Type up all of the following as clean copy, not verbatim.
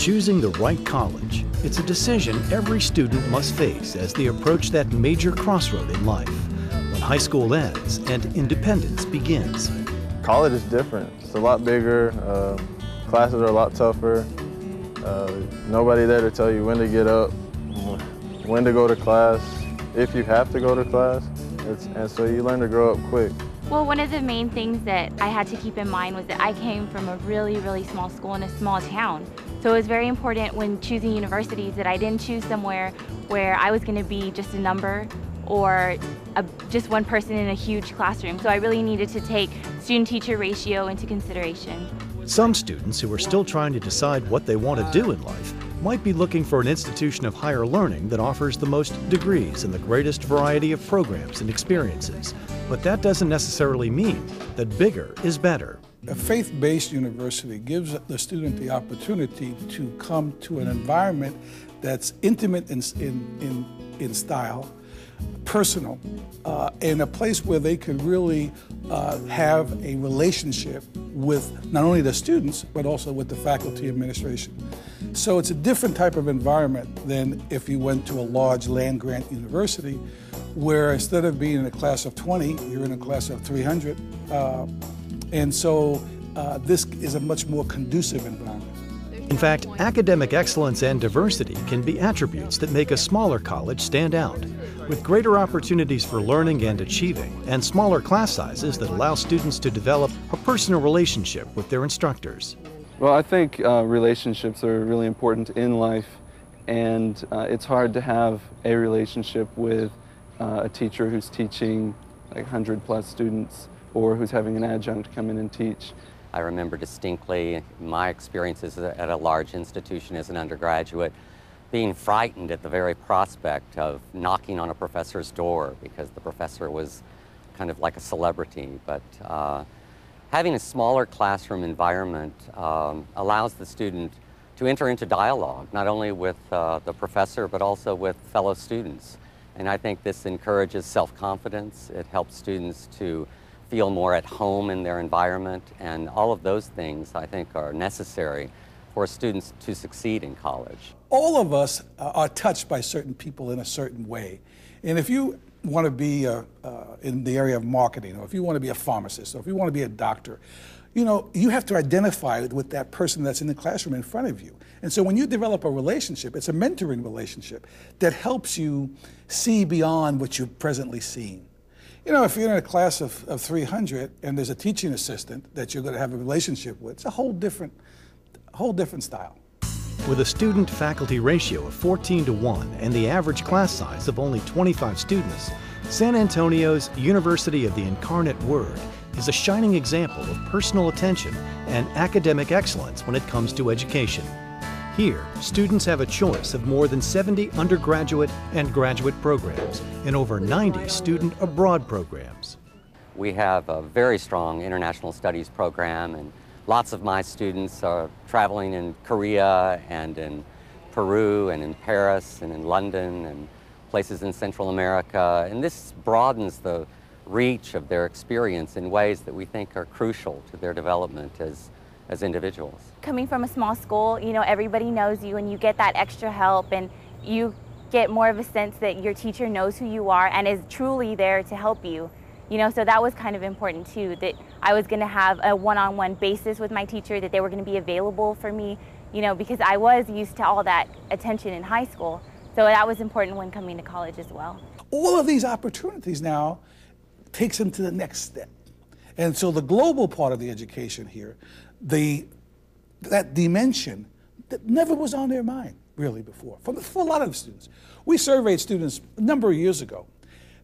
Choosing the right college, it's a decision every student must face as they approach that major crossroad in life, when high school ends and independence begins. College is different. It's a lot bigger. Classes are a lot tougher. Nobody there to tell you when to get up, when to go to class, if you have to go to class. And so you learn to grow up quick. Well, one of the main things that I had to keep in mind was that I came from a really, really small school in a small town. So it was very important when choosing universities that I didn't choose somewhere where I was going to be just a number or just one person in a huge classroom. So I really needed to take student-teacher ratio into consideration. Some students who are still trying to decide what they want to do in life might be looking for an institution of higher learning that offers the most degrees and the greatest variety of programs and experiences. But that doesn't necessarily mean that bigger is better. A faith-based university gives the student the opportunity to come to an environment that's intimate in style, personal, in a place where they could really have a relationship with not only the students, but also with the faculty administration. So it's a different type of environment than if you went to a large land-grant university, where instead of being in a class of 20, you're in a class of 300. And so this is a much more conducive environment. In fact, academic excellence and diversity can be attributes that make a smaller college stand out, with greater opportunities for learning and achieving, and smaller class sizes that allow students to develop a personal relationship with their instructors. Well, I think relationships are really important in life, and it's hard to have a relationship with a teacher who's teaching like 100+ students or who's having an adjunct come in and teach. I remember distinctly my experiences at a large institution as an undergraduate being frightened at the very prospect of knocking on a professor's door because the professor was kind of like a celebrity. But having a smaller classroom environment allows the student to enter into dialogue, not only with the professor, but also with fellow students. And I think this encourages self-confidence. It helps students to feel more at home in their environment, and all of those things I think are necessary for students to succeed in college. All of us are touched by certain people in a certain way. And if you want to be in the area of marketing, or if you want to be a pharmacist, or if you want to be a doctor, you know, you have to identify with that person that's in the classroom in front of you. And so when you develop a relationship, it's a mentoring relationship that helps you see beyond what you've presently seen. You know, if you're in a class of 300 and there's a teaching assistant that you're going to have a relationship with, it's a whole different style. With a student-faculty ratio of 14:1 and the average class size of only 25 students, San Antonio's University of the Incarnate Word is a shining example of personal attention and academic excellence when it comes to education. Here, students have a choice of more than 70 undergraduate and graduate programs and over 90 student abroad programs. We have a very strong international studies program, and lots of my students are traveling in Korea and in Peru and in Paris and in London and places in Central America. And this broadens the reach of their experience in ways that we think are crucial to their development as individuals. Coming from a small school, you know, everybody knows you and you get that extra help and you get more of a sense that your teacher knows who you are and is truly there to help you. You know, so that was kind of important too, that I was going to have a one-on-one basis with my teacher, that they were going to be available for me, you know, because I was used to all that attention in high school. So that was important when coming to college as well. All of these opportunities now takes them to the next step. And so the global part of the education here, that dimension that never was on their mind really before, for a lot of the students. We surveyed students a number of years ago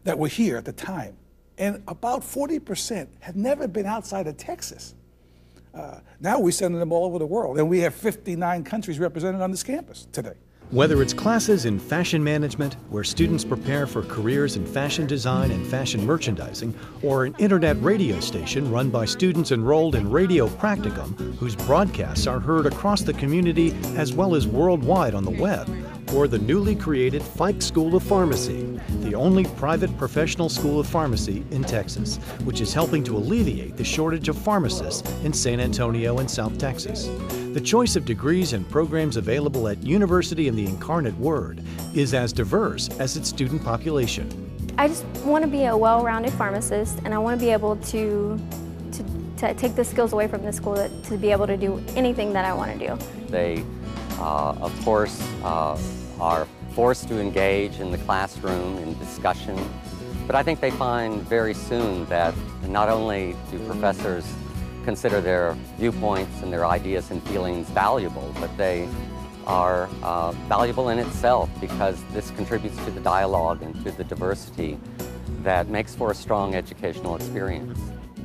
that were here at the time, and about 40% had never been outside of Texas. Now we send them all over the world, and we have 59 countries represented on this campus today. Whether it's classes in fashion management, where students prepare for careers in fashion design and fashion merchandising, or an internet radio station run by students enrolled in Radio Practicum, whose broadcasts are heard across the community as well as worldwide on the web, or the newly created Fike School of Pharmacy, the only private professional school of pharmacy in Texas, which is helping to alleviate the shortage of pharmacists in San Antonio and South Texas. The choice of degrees and programs available at University of the Incarnate Word is as diverse as its student population. I just want to be a well-rounded pharmacist, and I want to be able to take the skills away from the school to be able to do anything that I want to do. They, of course, are forced to engage in the classroom in discussion, but I think they find very soon that not only do professors consider their viewpoints and their ideas and feelings valuable, but they are valuable in itself because this contributes to the dialogue and to the diversity that makes for a strong educational experience.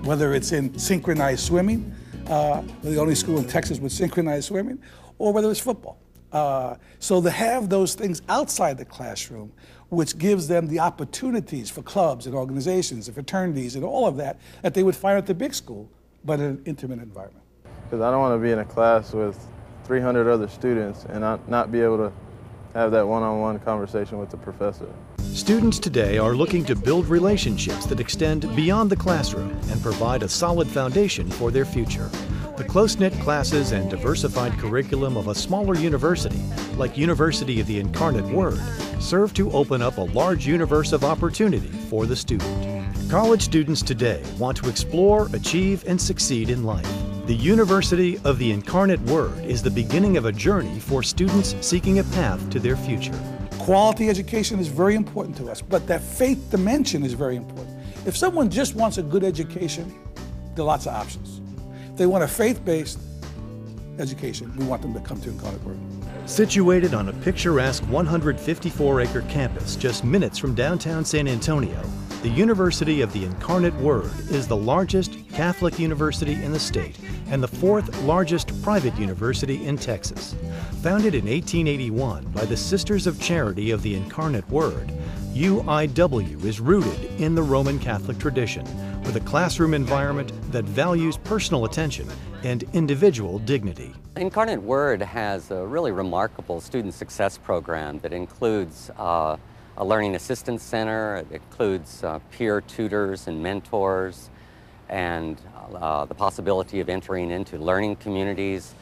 Whether it's in synchronized swimming, we're the only school in Texas with synchronized swimming, or whether it's football. So to have those things outside the classroom, which gives them the opportunities for clubs and organizations and fraternities and all of that, that they would find at the big school, but in an intimate environment. Because I don't want to be in a class with 300 other students and not be able to have that one-on-one conversation with the professor. Students today are looking to build relationships that extend beyond the classroom and provide a solid foundation for their future. The close-knit classes and diversified curriculum of a smaller university, like University of the Incarnate Word, serve to open up a large universe of opportunity for the student. College students today want to explore, achieve, and succeed in life. The University of the Incarnate Word is the beginning of a journey for students seeking a path to their future. Quality education is very important to us, but that faith dimension is very important. If someone just wants a good education, there are lots of options. If they want a faith-based education, we want them to come to Incarnate Word. Situated on a picturesque 154-acre campus just minutes from downtown San Antonio, the University of the Incarnate Word is the largest Catholic university in the state and the fourth largest private university in Texas. Founded in 1881 by the Sisters of Charity of the Incarnate Word, UIW is rooted in the Roman Catholic tradition, with a classroom environment that values personal attention and individual dignity. Incarnate Word has a really remarkable student success program that includes a learning assistance center. It includes peer tutors and mentors, and the possibility of entering into learning communities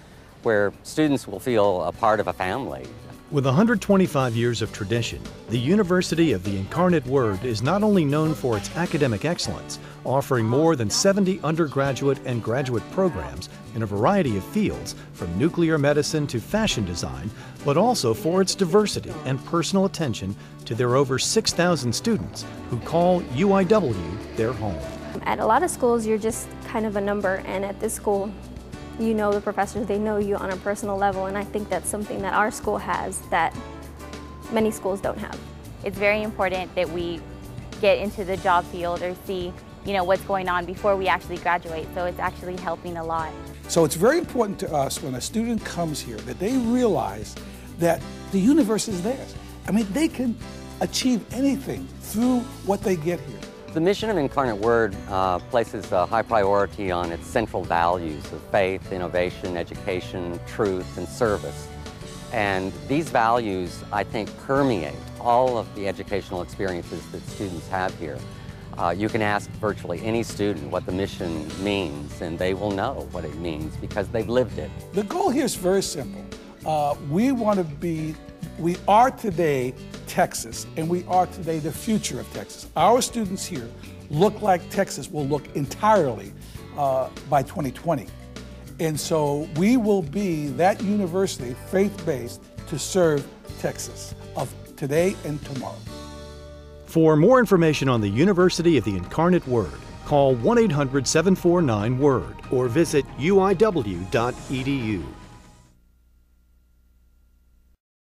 where students will feel a part of a family. With 125 years of tradition, the University of the Incarnate Word is not only known for its academic excellence, offering more than 70 undergraduate and graduate programs in a variety of fields, from nuclear medicine to fashion design, but also for its diversity and personal attention to their over 6,000 students who call UIW their home. At a lot of schools, you're just kind of a number, and at this school, you know the professors, they know you on a personal level, and I think that's something that our school has that many schools don't have. It's very important that we get into the job field or see, what's going on before we actually graduate, so it's actually helping a lot. So it's very important to us when a student comes here that they realize that the universe is theirs. I mean, they can achieve anything through what they get here. The mission of Incarnate Word places a high priority on its central values of faith, innovation, education, truth, and service. And these values, I think, permeate all of the educational experiences that students have here. You can ask virtually any student what the mission means, and they will know what it means because they've lived it. The goal here is very simple. We are today Texas, and we are today the future of Texas. Our students here look like Texas will look entirely by 2020. And so we will be that university, faith-based, to serve Texas of today and tomorrow. For more information on the University of the Incarnate Word, call 1-800-749-WORD or visit uiw.edu.